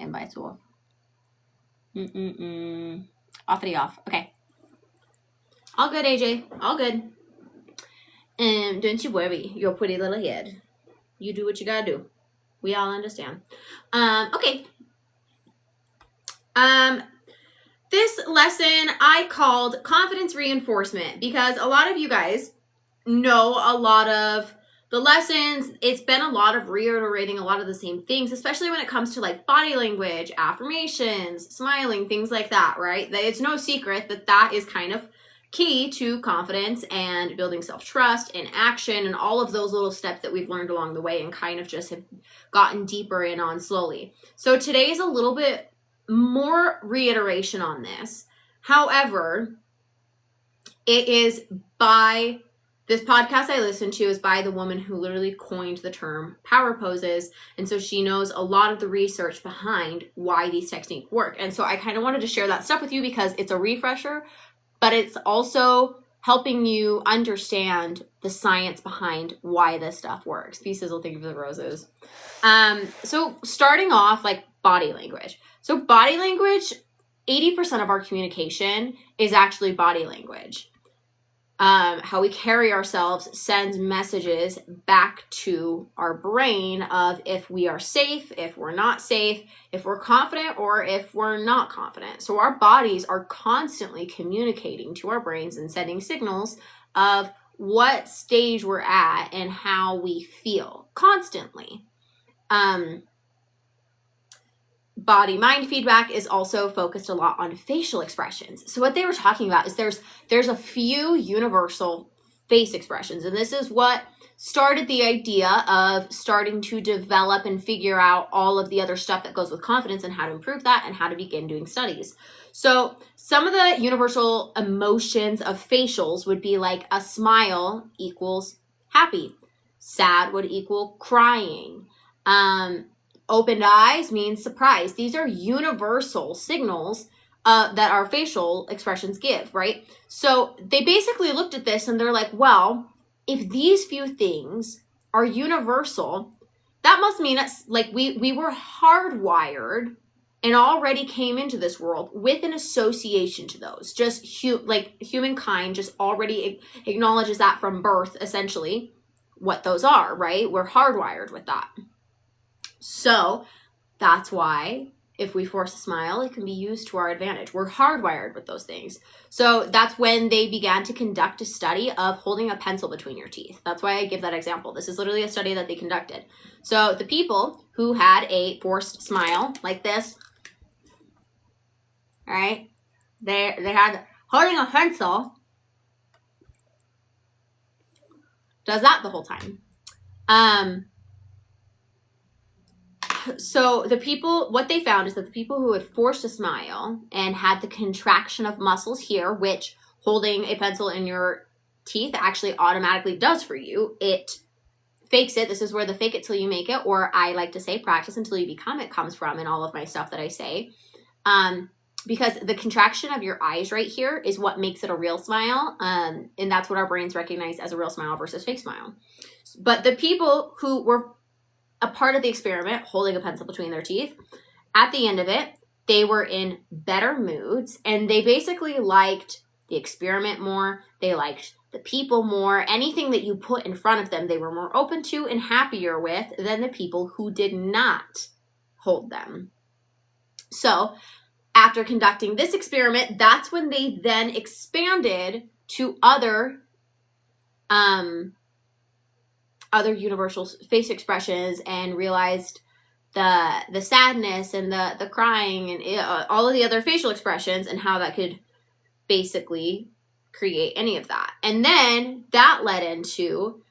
Invites off. Offity off. Okay. All good, AJ. All good. Don't you worry, your pretty little head. You do what you gotta do. We all understand. Okay. This lesson I called confidence reinforcement because a lot of you guys know a lot of the lessons. It's been a lot of reiterating a lot of the same things, especially when it comes to like body language, affirmations, smiling, things like that, right? It's no secret that that is kind of key to confidence and building self-trust and action and all of those little steps that we've learned along the way and kind of just have gotten deeper in on slowly. So today is a little bit more reiteration on this. However, it is by this podcast I listened to is by the woman who literally coined the term power poses. And so she knows a lot of the research behind why these techniques work. And so I kind of wanted to share that stuff with you because it's a refresher, but it's also helping you understand the science behind why this stuff works. Pieces will think of the roses. So starting off, like body language. So body language, 80% of our communication is actually body language. How we carry ourselves sends messages back to our brain of if we are safe, if we're not safe, if we're confident, or if we're not confident. So our bodies are constantly communicating to our brains and sending signals of what stage we're at and how we feel constantly. Body-mind feedback is also focused a lot on facial expressions. So what they were talking about is there's a few universal face expressions, and this is what started the idea of starting to develop and figure out all of the other stuff that goes with confidence and how to improve that and how to begin doing studies. So some of the universal emotions of facials would be like a smile equals happy, sad would equal crying, opened eyes means surprise. These are universal signals that our facial expressions give, right? So they basically looked at this and they're like, well, if these few things are universal, that must mean it's like we were hardwired and already came into this world with an association to those. Just humankind just already acknowledges that from birth, essentially, what those are, right? We're hardwired with that. So that's why if we force a smile, it can be used to our advantage. We're hardwired with those things. So that's when they began to conduct a study of holding a pencil between your teeth. That's why I give that example. This is literally a study that they conducted. So the people who had a forced smile like this, all right, they had holding a pencil, does that the whole time. So the people, what they found is that the people who had forced a smile and had the contraction of muscles here, which holding a pencil in your teeth actually automatically does for you, it fakes it. This is where the fake it till you make it, or I like to say practice until you become it, comes from in all of my stuff that I say. Because the contraction of your eyes right here is what makes it a real smile. And that's what our brains recognize as a real smile versus fake smile. But the people who were a part of the experiment, holding a pencil between their teeth, at the end of it, they were in better moods and they basically liked the experiment more. They liked the people more. Anything that you put in front of them, they were more open to and happier with than the people who did not hold them. So after conducting this experiment, that's when they then expanded to other universal face expressions and realized the sadness and the crying and all of the other facial expressions and how that could basically create any of that. And then that led into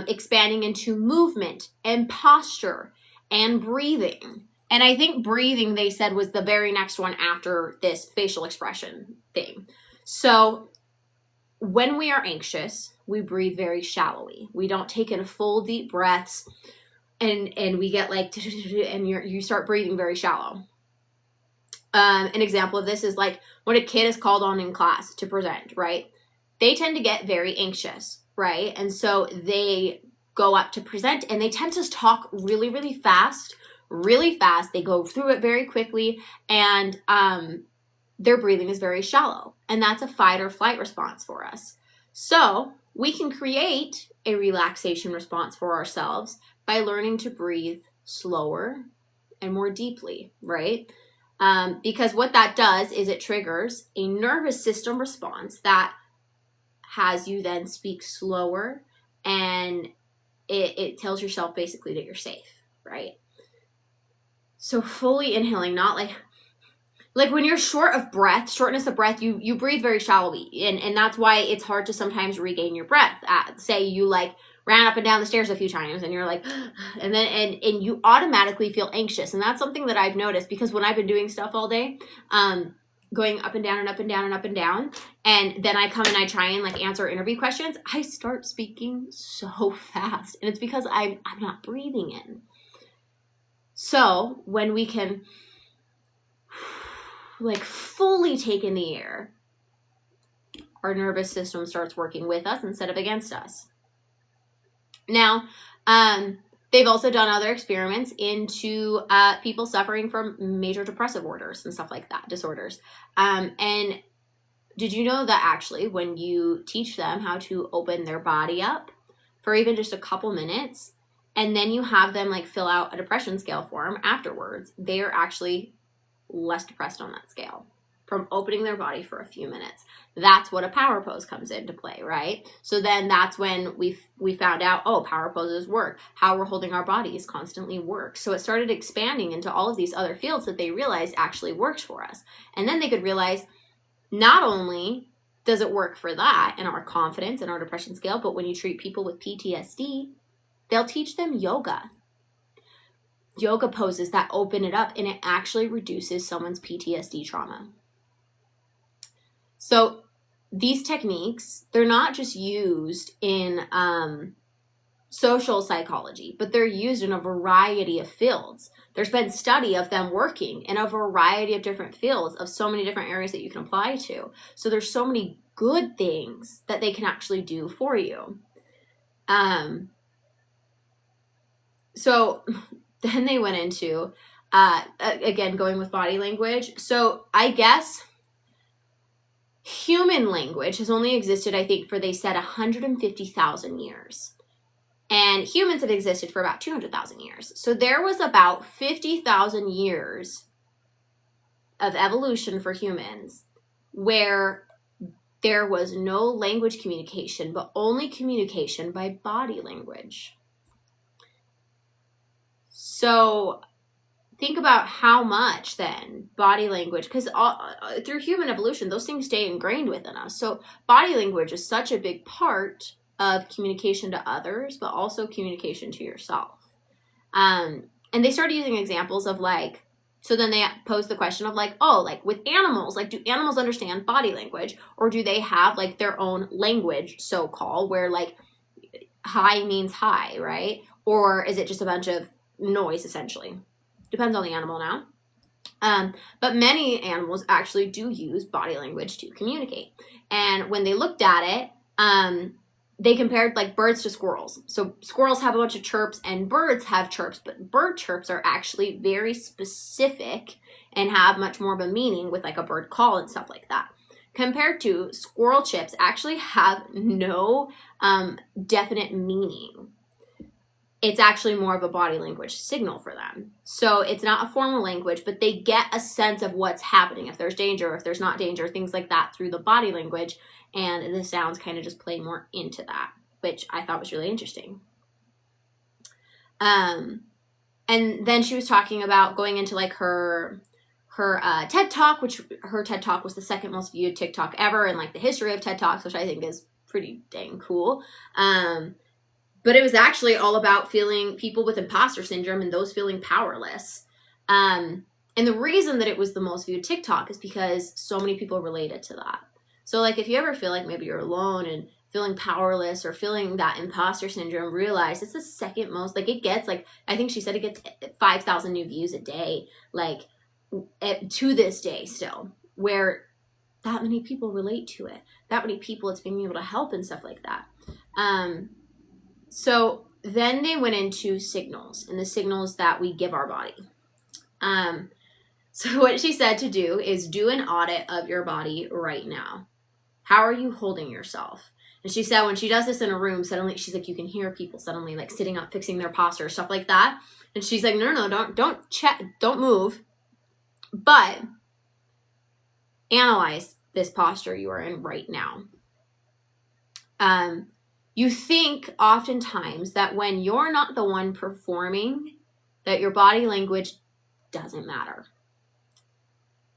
expanding into movement and posture and breathing. And I think breathing, they said, was the very next one after this facial expression thing. So when we are anxious, we breathe very shallowly. We don't take in full deep breaths and we get like, and you start breathing very shallow. An example of this is like when a kid is called on in class to present, right? They tend to get very anxious, right? And so they go up to present and they tend to talk really, really fast, really fast. They go through it very quickly, and their breathing is very shallow. And that's a fight or flight response for us. So we can create a relaxation response for ourselves by learning to breathe slower and more deeply, right? Because what that does is it triggers a nervous system response that has you then speak slower, and it tells yourself basically that you're safe, right? So fully inhaling, not like when you're shortness of breath, you breathe very shallowly, and that's why it's hard to sometimes regain your breath. Say you like ran up and down the stairs a few times and you're like, and then and you automatically feel anxious. And that's something that I've noticed, because when I've been doing stuff all day, going up and down and up and down and up and down, and then I come and I try and like answer interview questions, I start speaking so fast, and it's because I'm not breathing in. So when we can like fully take in the air, our nervous system starts working with us instead of against us. Now, they've also done other experiments into people suffering from major depressive disorders. And did you know that actually when you teach them how to open their body up for even just a couple minutes, and then you have them like fill out a depression scale form afterwards, they are actually less depressed on that scale from opening their body for a few minutes. That's what a power pose comes into play, right? So then that's when we found out, oh, power poses work. How we're holding our bodies constantly works. So it started expanding into all of these other fields that they realized actually works for us. And then they could realize not only does it work for that and our confidence and our depression scale, but when you treat people with PTSD, they'll teach them yoga poses that open it up, and it actually reduces someone's PTSD trauma. So these techniques, they're not just used in social psychology, but they're used in a variety of fields. There's been study of them working in a variety of different fields of so many different areas that you can apply to. So there's so many good things that they can actually do for you. So then they went into, again, going with body language. So I guess human language has only existed, I think, for, they said, 150,000 years. And humans have existed for about 200,000 years. So there was about 50,000 years of evolution for humans where there was no language communication, but only communication by body language. So think about how much then body language, because through human evolution, those things stay ingrained within us. So body language is such a big part of communication to others, but also communication to yourself. And they started using examples of like, so then they posed the question of like, oh, like with animals, like do animals understand body language, or do they have like their own language, so-called, where like hi means hi, right? Or is it just a bunch of noise, essentially? Depends on the animal now. But many animals actually do use body language to communicate. And when they looked at it, they compared like birds to squirrels. So squirrels have a bunch of chirps and birds have chirps, but bird chirps are actually very specific and have much more of a meaning with like a bird call and stuff like that. Compared to squirrel chirps actually have no definite meaning. It's actually more of a body language signal for them. So it's not a formal language, but they get a sense of what's happening, if there's danger, if there's not danger, things like that through the body language. And the sounds kind of just play more into that, which I thought was really interesting. And then she was talking about going into like her TED Talk, which her TED Talk was the second most viewed TikTok ever in like the history of TED Talks, which I think is pretty dang cool. But it was actually all about people with imposter syndrome and those feeling powerless. And the reason that it was the most viewed TikTok is because so many people related to that. So like if you ever feel like maybe you're alone and feeling powerless or feeling that imposter syndrome, realize it's the second most, like it gets like, I think she said it gets 5,000 new views a day, like to this day still, where that many people relate to it, that many people it's being able to help and stuff like that. So then they went into signals and the signals that we give our body. So what she said to do is do an audit of your body right now. How are you holding yourself? And she said when she does this in a room, suddenly she's like, you can hear people suddenly like sitting up, fixing their posture, stuff like that. And she's like, no, don't check, don't move, but analyze this posture you are in right now. You think oftentimes that when you're not the one performing, that your body language doesn't matter.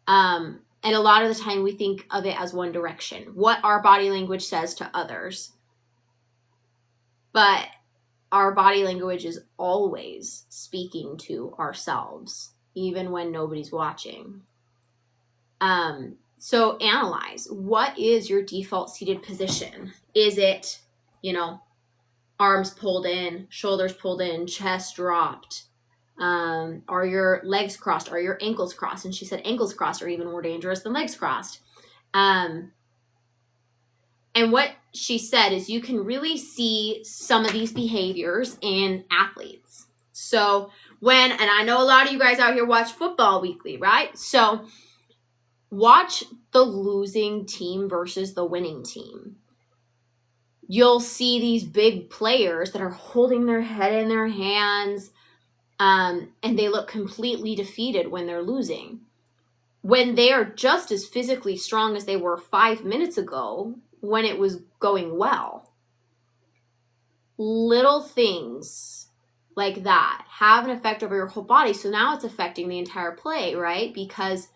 And a lot of the time we think of it as one direction, what our body language says to others. But our body language is always speaking to ourselves, even when nobody's watching. So analyze, what is your default seated position? Is it, arms pulled in, shoulders pulled in, chest dropped? Are your legs crossed? Are your ankles crossed? And she said ankles crossed are even more dangerous than legs crossed. And what she said is you can really see some of these behaviors in athletes. So and I know a lot of you guys out here watch football weekly, right? So watch the losing team versus the winning team. You'll see these big players that are holding their head in their hands, and they look completely defeated when they're losing. When they are just as physically strong as they were 5 minutes ago when it was going well. Little things like that have an effect over your whole body. So now it's affecting the entire play, right? Because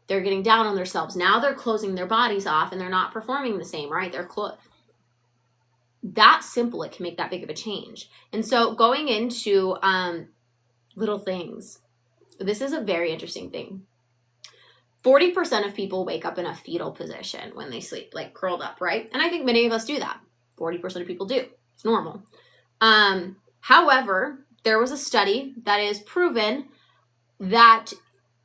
they're getting down on themselves. Now they're closing their bodies off and they're not performing the same, right? That simple, it can make that big of a change. And so going into little things, this is a very interesting thing. 40% of people wake up in a fetal position when they sleep, like curled up, right? And I think many of us do that. 40% of people do. It's normal. However, there was a study that is proven that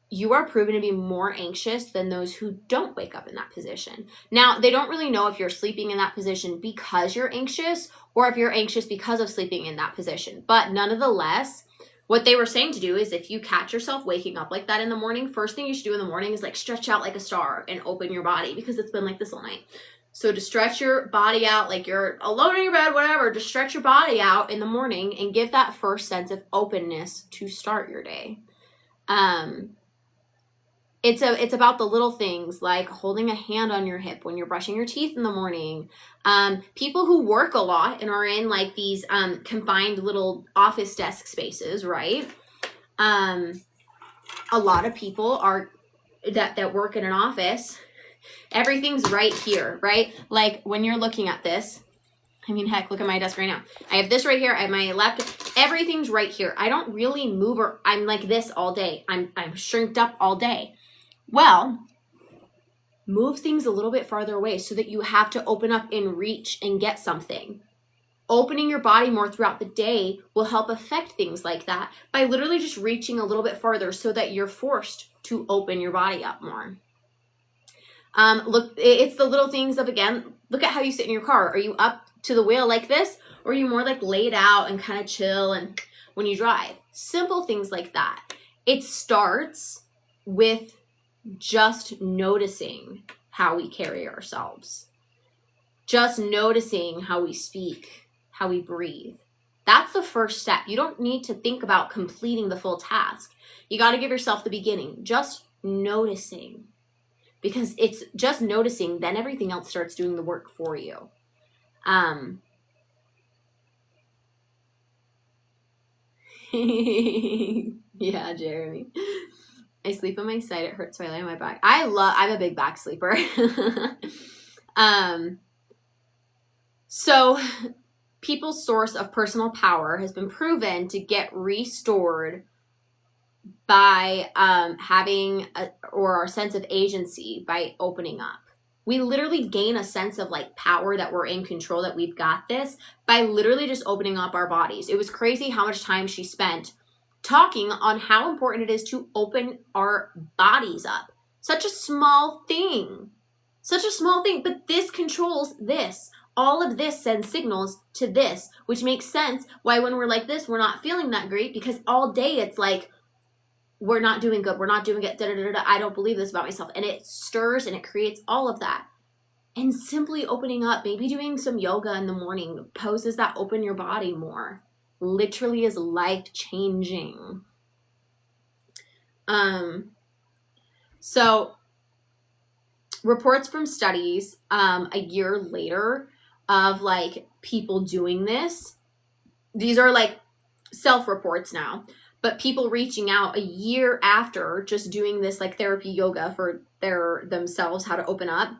you are proven to be more anxious than those who don't wake up in that position. Now, they don't really know if you're sleeping in that position because you're anxious or if you're anxious because of sleeping in that position. But nonetheless, what they were saying to do is if you catch yourself waking up like that in the morning, first thing you should do in the morning is like stretch out like a star and open your body because it's been like this all night. So to stretch your body out like you're alone in your bed, whatever, just stretch your body out in the morning and give that first sense of openness to start your day. It's about the little things like holding a hand on your hip when you're brushing your teeth in the morning. People who work a lot and are in like these confined little office desk spaces, right? A lot of people are that work in an office. Everything's right here, right? Like when you're looking at this, I mean, heck, look at my desk right now. I have this right here. I have my laptop. Everything's right here. I don't really move or I'm like this all day. I'm shrinked up all day. Well, move things a little bit farther away so that you have to open up and reach and get something. Opening your body more throughout the day will help affect things like that by literally just reaching a little bit farther so that you're forced to open your body up more. Look, it's the little things of, again, look at how you sit in your car. Are you up to the wheel like this? Or are you more like laid out and kind of chill and when you drive? Simple things like that. It starts with just noticing how we carry ourselves. Just noticing how we speak, how we breathe. That's the first step. You don't need to think about completing the full task. You got to give yourself the beginning. Just noticing. Because it's just noticing, then everything else starts doing the work for you. Yeah, Jeremy. I sleep on my side. It hurts when I lay on my back. I'm a big back sleeper. So people's source of personal power has been proven to get restored by having our sense of agency by opening up. We literally gain a sense of like power that we're in control, that we've got this by literally just opening up our bodies. It was crazy how much time she spent talking on how important it is to open our bodies up. Such a small thing, but this controls this. all of this sends signals to this, which makes sense why when we're like this, we're not feeling that great, because all day it's like, we're not doing good, we're not doing it, I don't believe this about myself. And it stirs and it creates all of that. And simply opening up, maybe doing some yoga in the morning, poses that open your body more, literally is life-changing. So reports from studies a year later of like people doing this, these are like self-reports now, but people reaching out a year after just doing this like therapy yoga for themselves, how to open up,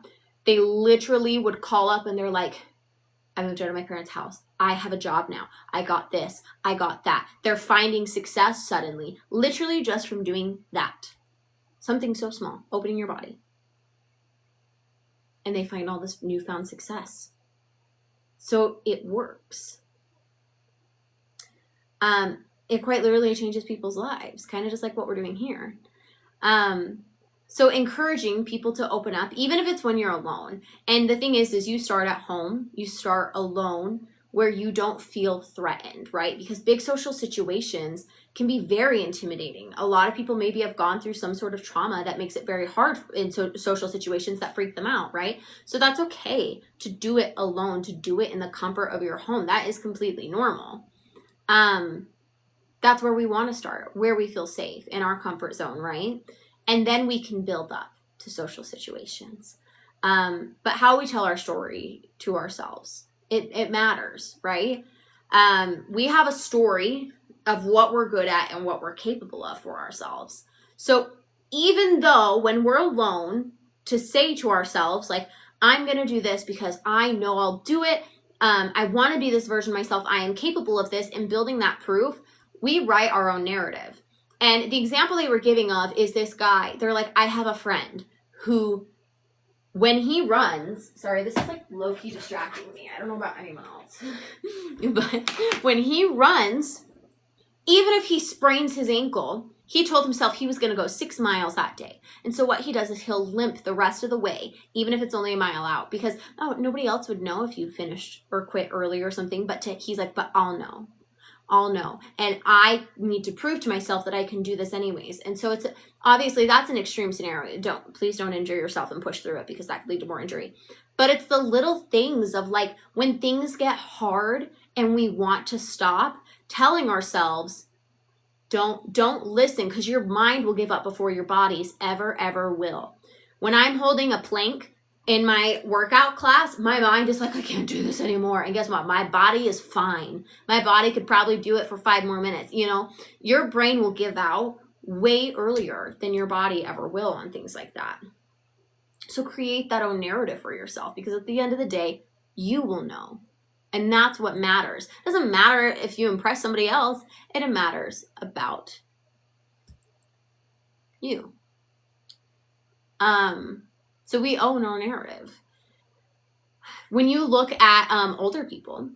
they literally would call up and they're like, I moved out of my parents' house. I have a job now. I got this. I got that. They're finding success suddenly, literally just from doing that. Something so small, opening your body. And they find all this newfound success. So it works. It quite literally changes people's lives, kind of just like what we're doing here. So encouraging people to open up, even if it's when you're alone. And the thing is you start at home, you start alone where you don't feel threatened, right? Because big social situations can be very intimidating. A lot of people maybe have gone through some sort of trauma that makes it very hard in social situations that freak them out, right? So that's okay to do it alone, to do it in the comfort of your home. That is completely normal. That's where we want to start, where we feel safe, in our comfort zone, right? And then we can build up to social situations. But how we tell our story to ourselves, it matters, right? We have a story of what we're good at and what we're capable of for ourselves. So even though when we're alone, to say to ourselves, like, I'm going to do this because I know I'll do it. I want to be this version of myself. I am capable of this, and building that proof, we write our own narrative. And the example they were giving of is this guy. They're like, I have a friend who, when he runs, sorry, this is like low-key distracting me. I don't know about anyone else. But when he runs, even if he sprains his ankle, he told himself he was going to go 6 miles that day. And so what he does is he'll limp the rest of the way, even if it's only a mile out, because nobody else would know if you finished or quit early or something. But he's like, but I'll know. And I need to prove to myself that I can do this anyways. And so it's obviously that's an extreme scenario. Please don't injure yourself and push through it, because that could lead to more injury. But it's the little things of like when things get hard and we want to stop, telling ourselves, don't listen, because your mind will give up before your bodies ever will. When I'm holding a plank in my workout class, my mind is like, I can't do this anymore. And guess what? My body is fine. My body could probably do it for 5 more minutes. You know, your brain will give out way earlier than your body ever will on things like that. So create that own narrative for yourself, because at the end of the day, you will know. And that's what matters. It doesn't matter if you impress somebody else. It matters about you. So we own our narrative. When you look at older people,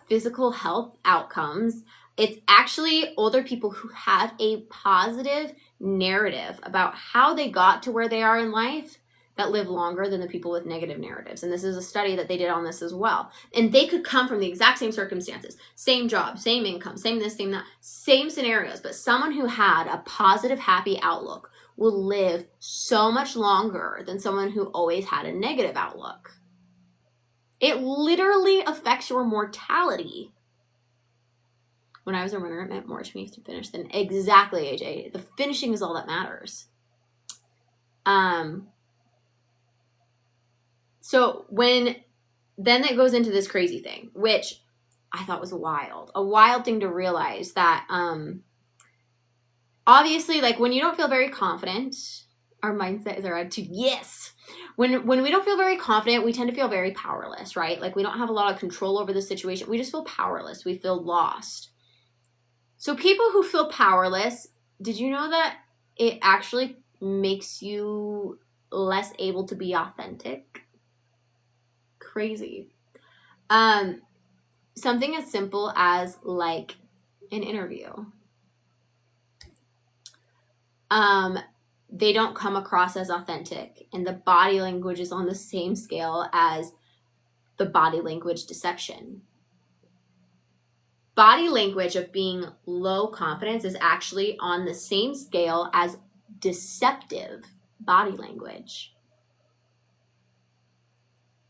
physical health outcomes, it's actually older people who have a positive narrative about how they got to where they are in life that live longer than the people with negative narratives. And this is a study that they did on this as well. And they could come from the exact same circumstances, same job, same income, same this, same that, same scenarios. But someone who had a positive, happy outlook will live so much longer than someone who always had a negative outlook. It literally affects your mortality. When I was a runner, it meant more to me to finish than exactly, AJ. The finishing is all that matters. So then it goes into this crazy thing, which I thought was a wild thing to realize, that obviously, like, when you don't feel very confident, our mindset is our attitude. Yes. When we don't feel very confident, we tend to feel very powerless, right? Like, we don't have a lot of control over the situation. We just feel powerless. We feel lost. So people who feel powerless, did you know that it actually makes you less able to be authentic? Crazy. Something as simple as like an interview. They don't come across as authentic, and the body language is on the same scale as the body language deception. Body language of being low confidence is actually on the same scale as deceptive body language.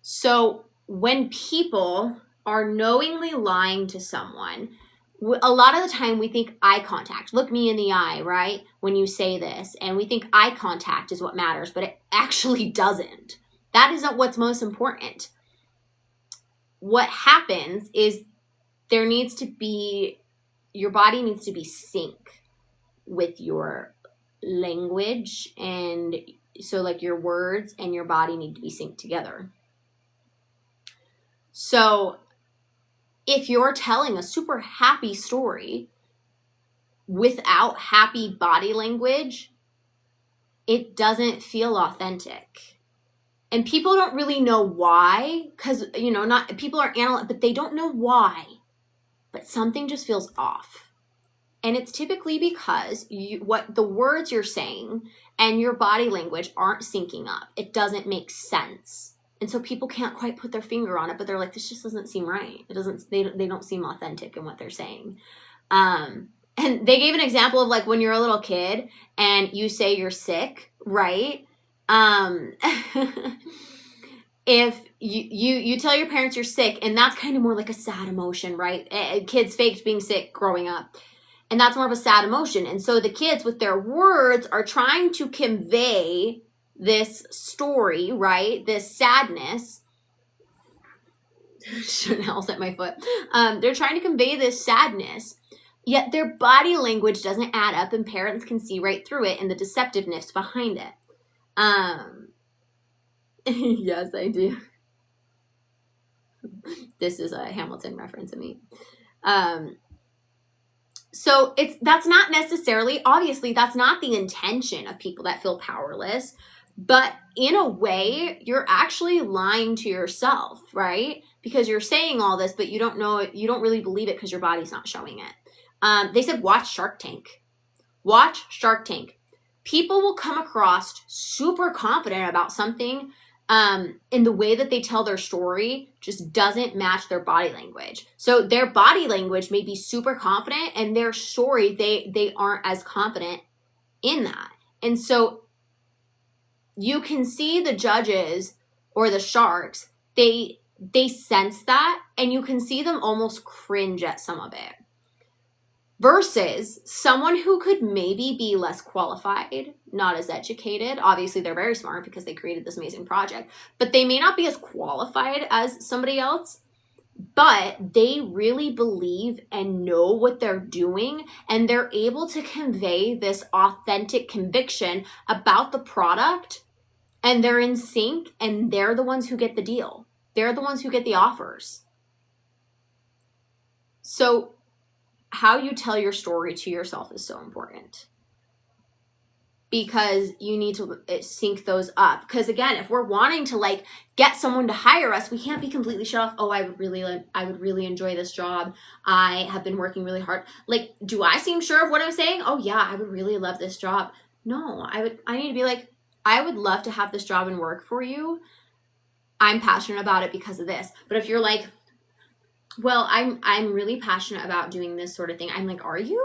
So when people are knowingly lying to someone, a lot of the time we think eye contact, look me in the eye, right? When you say this, and we think eye contact is what matters, but it actually doesn't. That isn't what's most important. What happens is your body needs to be sync with your language, and so like your words and your body need to be synced together. So if you're telling a super happy story without happy body language, it doesn't feel authentic. And people don't really know why, because, people are analyzing, but they don't know why. But something just feels off. And it's typically because what the words you're saying and your body language aren't syncing up. It doesn't make sense. And so people can't quite put their finger on it, but they're like, this just doesn't seem right. They don't seem authentic in what they're saying. And they gave an example of like when you're a little kid and you say you're sick, right? If you tell your parents you're sick, and that's kind of more like a sad emotion, right? Kids faked being sick growing up. And that's more of a sad emotion. And so the kids with their words are trying to convey this story, right? This sadness. Chanel's at my foot. They're trying to convey this sadness, yet their body language doesn't add up, and parents can see right through it and the deceptiveness behind it. Yes, I do. This is a Hamilton reference of me. So that's not necessarily, obviously, that's not the intention of people that feel powerless. But in a way, you're actually lying to yourself, right? Because you're saying all this, but you don't really believe it because your body's not showing it. They said, watch Shark Tank. Watch Shark Tank. People will come across super confident about something, in the way that they tell their story just doesn't match their body language. So their body language may be super confident, and their story, they aren't as confident in that. And so you can see the judges or the sharks, they sense that, and you can see them almost cringe at some of it. Versus someone who could maybe be less qualified, not as educated. Obviously, they're very smart because they created this amazing project, but they may not be as qualified as somebody else, but they really believe and know what they're doing, and they're able to convey this authentic conviction about the product, and they're in sync, and they're the ones who get the deal. They're the ones who get the offers. So how you tell your story to yourself is so important, because you need to sync those up. Because again, if we're wanting to like get someone to hire us, we can't be completely shut off. Oh, I would really enjoy this job. I have been working really hard. Like, do I seem sure of what I'm saying? Oh yeah, I would really love this job. No, I need to be like, I would love to have this job and work for you. I'm passionate about it because of this. But if you're like, well, I'm really passionate about doing this sort of thing. I'm like, are you?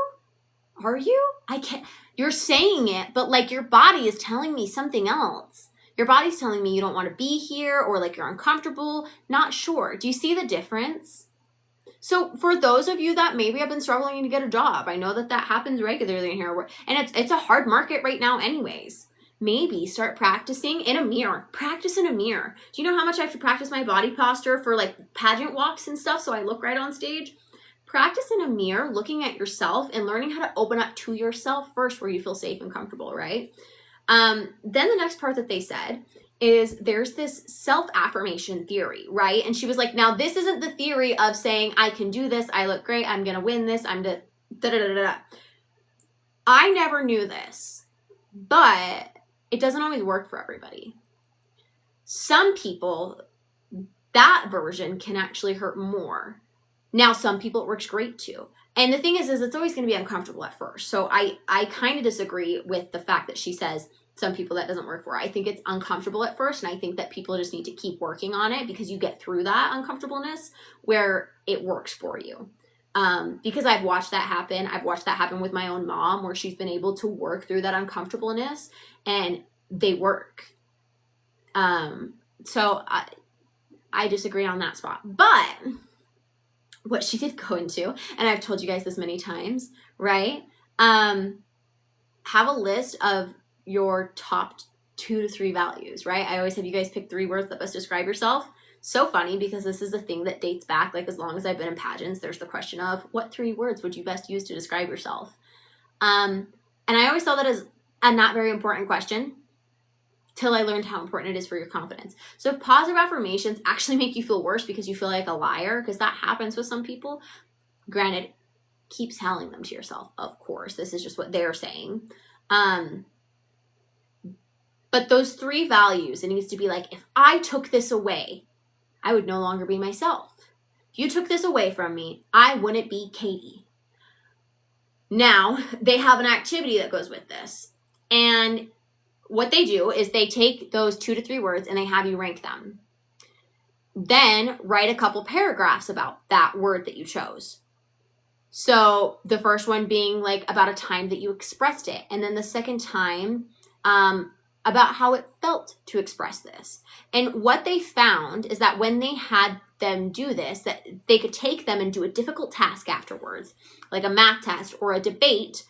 I can't. You're saying it, but like your body is telling me something else. Your body's telling me you don't want to be here, or like you're uncomfortable, not sure. Do you see the difference? So for those of you that maybe have been struggling to get a job, I know that happens regularly in here, and it's a hard market right now anyways. Maybe start practicing in a mirror. Practice in a mirror. Do you know how much I have to practice my body posture for like pageant walks and stuff so I look right on stage? Practice in a mirror, looking at yourself and learning how to open up to yourself first, where you feel safe and comfortable, right? Then the next part that they said is there's this self-affirmation theory, right? And she was like, now this isn't the theory of saying I can do this, I look great, I'm going to win this, I'm the da-da-da-da-da. I never knew this, but it doesn't always work for everybody. Some people, that version can actually hurt more. Now, some people it works great too. And the thing is it's always going to be uncomfortable at first. So I kind of disagree with the fact that she says some people that doesn't work for. I think it's uncomfortable at first, and I think that people just need to keep working on it because you get through that uncomfortableness where it works for you. Because I've watched that happen. I've watched that happen with my own mom, where she's been able to work through that uncomfortableness, and they work. So I disagree on that spot. But what she did go into, and I've told you guys this many times, right? Have a list of your top 2 to 3 values, right? I always have you guys pick 3 words that best describe yourself. So funny, because this is a thing that dates back, like, as long as I've been in pageants, there's the question of what 3 words would you best use to describe yourself? And I always saw that as a not very important question till I learned how important it is for your confidence. So if positive affirmations actually make you feel worse because you feel like a liar, because that happens with some people, granted, keep telling them to yourself, of course. This is just what they're saying. But those 3 values, it needs to be like, if I took this away, I would no longer be myself. If you took this away from me, I wouldn't be Katie. Now, they have an activity that goes with this. And what they do is they take those 2 to 3 words and they have you rank them. Then write a couple paragraphs about that word that you chose. So the first one being like about a time that you expressed it. And then the second time, about how it felt to express this. And what they found is that when they had them do this, that they could take them and do a difficult task afterwards, like a math test or a debate.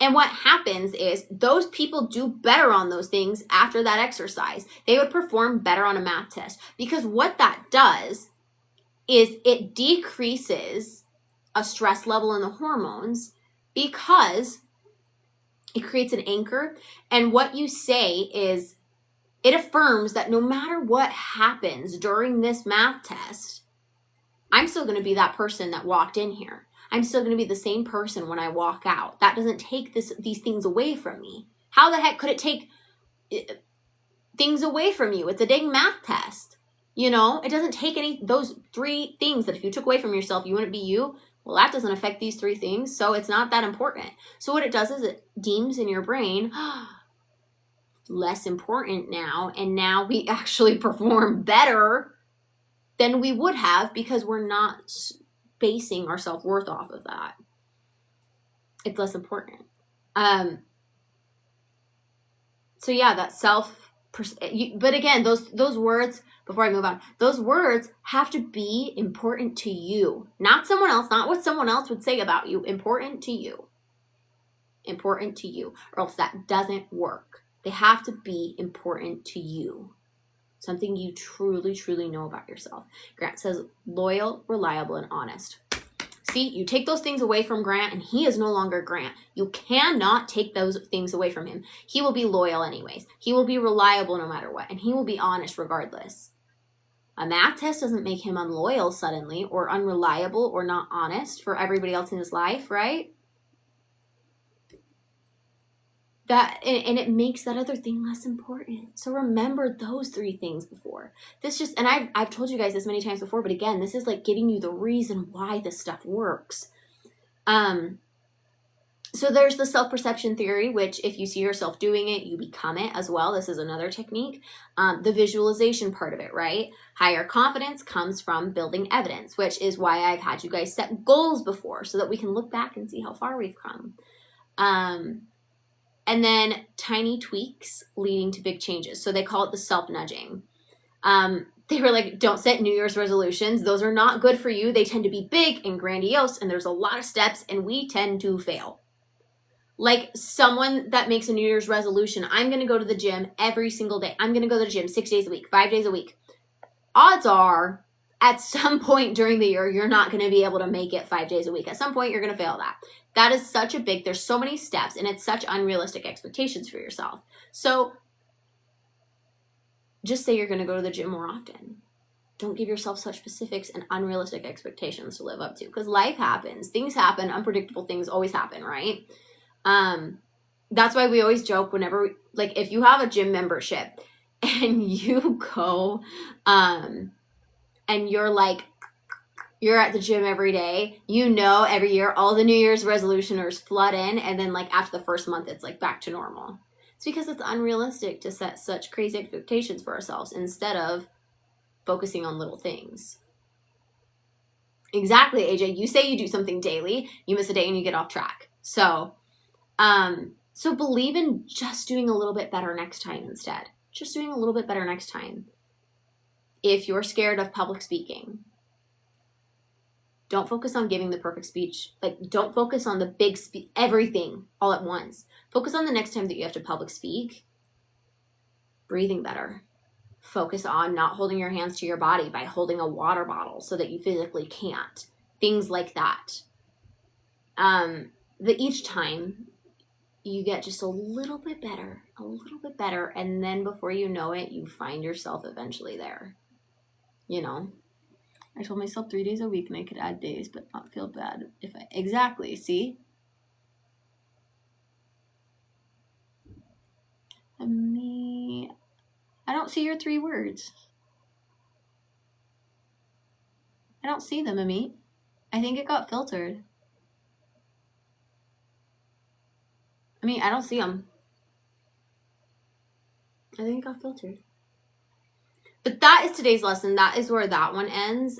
And what happens is those people do better on those things after that exercise. They would perform better on a math test, because what that does is it decreases a stress level in the hormones, because it creates an anchor. And what you say is, it affirms that no matter what happens during this math test, I'm still going to be that person that walked in here. I'm still going to be the same person when I walk out. That doesn't take these things away from me. How the heck could it take things away from you? It's a dang math test. You know, it doesn't take those 3 things that if you took away from yourself, you wouldn't be you. Well, that doesn't affect these 3 things, so it's not that important. So what it does is it deems in your brain, less important now, and now we actually perform better than we would have, because we're not basing our self-worth off of that. It's less important. So yeah, that but again, those words, before I move on, those words have to be important to you, not someone else, not what someone else would say about you. Important to you. Important to you, or else that doesn't work. They have to be important to you. Something you truly, truly know about yourself. Grant says loyal, reliable, and honest. See, you take those things away from Grant and he is no longer Grant. You cannot take those things away from him. He will be loyal anyways. He will be reliable no matter what. And he will be honest regardless. A math test doesn't make him unloyal suddenly, or unreliable, or not honest for everybody else in his life, right? And it makes that other thing less important. So remember those 3 things before. And I've told you guys this many times before, but again, this is like giving you the reason why this stuff works. So there's the self-perception theory, which if you see yourself doing it, you become it as well. This is another technique. The visualization part of it, right? Higher confidence comes from building evidence, which is why I've had you guys set goals before, so that we can look back and see how far we've come. And then tiny tweaks leading to big changes. So they call it the self-nudging. They were like, don't set New Year's resolutions. Those are not good for you. They tend to be big and grandiose, and there's a lot of steps, and we tend to fail. Like someone that makes a New Year's resolution, I'm going to go to the gym every single day. I'm going to go to the gym 6 days a week, 5 days a week. Odds are, at some point during the year, you're not going to be able to make it 5 days a week. At some point, you're going to fail that. That is such a there's so many steps, and it's such unrealistic expectations for yourself. So just say you're going to go to the gym more often. Don't give yourself such specifics and unrealistic expectations to live up to, because life happens. Things happen. Unpredictable things always happen, right? That's why we always joke whenever, like, if you have a gym membership and you go, and you're at the gym every day, every year, all the New Year's resolutioners flood in, and then like after the first month, it's like back to normal. It's because it's unrealistic to set such crazy expectations for ourselves instead of focusing on little things. Exactly, AJ. You say you do something daily, you miss a day and you get off track. So believe in just doing a little bit better next time instead. Just doing a little bit better next time. If you're scared of public speaking, don't focus on giving the perfect speech. Like, don't focus on the big everything all at once. Focus on the next time that you have to public speak. Breathing better. Focus on not holding your hands to your body by holding a water bottle so that you physically can't. Things like that. That each time you get just a little bit better, and then before you know it, you find yourself eventually there. You know? I told myself 3 days a week and I could add days, but not feel bad if I... Exactly, see? I don't see your 3 words. I don't see them, Amit. I think it got filtered. I don't see them. I think it got filtered. But that is today's lesson. That is where that one ends.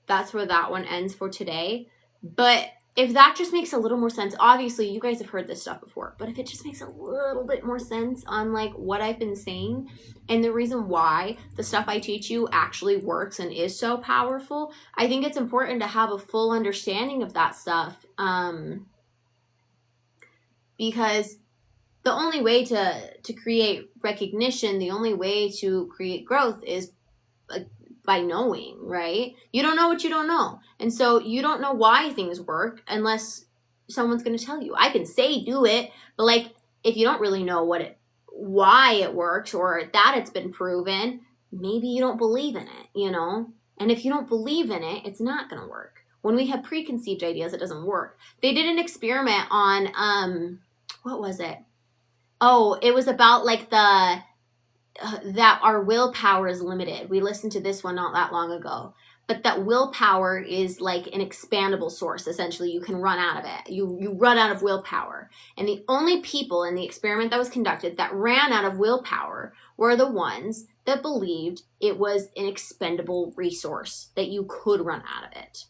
That's where that one ends for today. But if that just makes a little more sense, obviously you guys have heard this stuff before, but if it just makes a little bit more sense on like what I've been saying and the reason why the stuff I teach you actually works and is so powerful, I think it's important to have a full understanding of that stuff. Because the only way to create recognition, the only way to create growth is by knowing, right? You don't know what you don't know. And so you don't know why things work unless someone's going to tell you. I can say do it, but like if you don't really know why it works or that it's been proven, maybe you don't believe in it, you know? And if you don't believe in it, it's not going to work. When we have preconceived ideas, it doesn't work. They did an experiment on, what was it? Oh, it was about like that our willpower is limited. We listened to this one not that long ago. But that willpower is like an expandable source. Essentially, you can run out of it. You run out of willpower. And the only people in the experiment that was conducted that ran out of willpower were the ones that believed it was an expendable resource, that you could run out of it.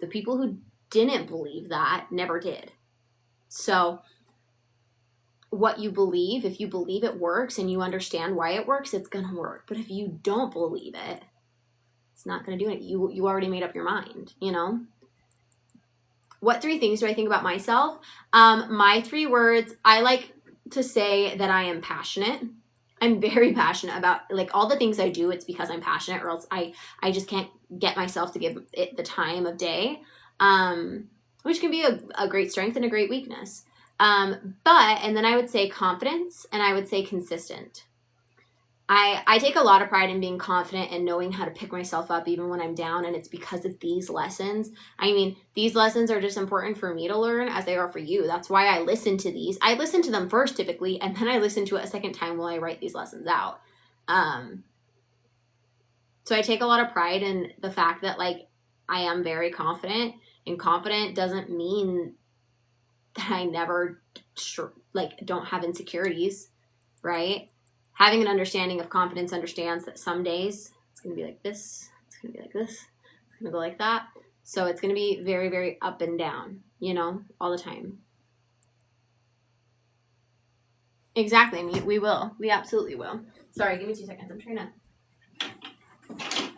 The people who didn't believe that never did. So what you believe, if you believe it works and you understand why it works, it's going to work. But if you don't believe it, it's not going to do it. You already made up your mind, you know? What 3 things do I think about myself? My 3 words, I like to say that I am passionate. I'm very passionate about like all the things I do. It's because I'm passionate, or else I just can't get myself to give it the time of day, which can be a great strength and a great weakness. And then I would say confidence, and I would say consistent. I take a lot of pride in being confident and knowing how to pick myself up even when I'm down, and it's because of these lessons. These lessons are just important for me to learn as they are for you. That's why I listen to these. I listen to them first typically, and then I listen to it a second time while I write these lessons out. So I take a lot of pride in the fact that like I am very confident, and confident doesn't mean that I never don't have insecurities, right? Having an understanding of confidence understands that some days it's going to be like this, it's going to be like this, it's going to go like that. So it's going to be very, very up and down, you know, all the time. Exactly. We will. We absolutely will. Sorry, give me 2 seconds. I'm trying to...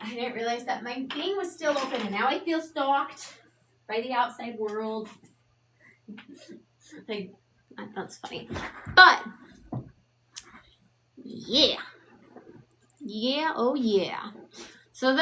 I didn't realize that my thing was still open, and now I feel stalked by the outside world. Like, that's funny. But, yeah. Yeah, oh yeah. So that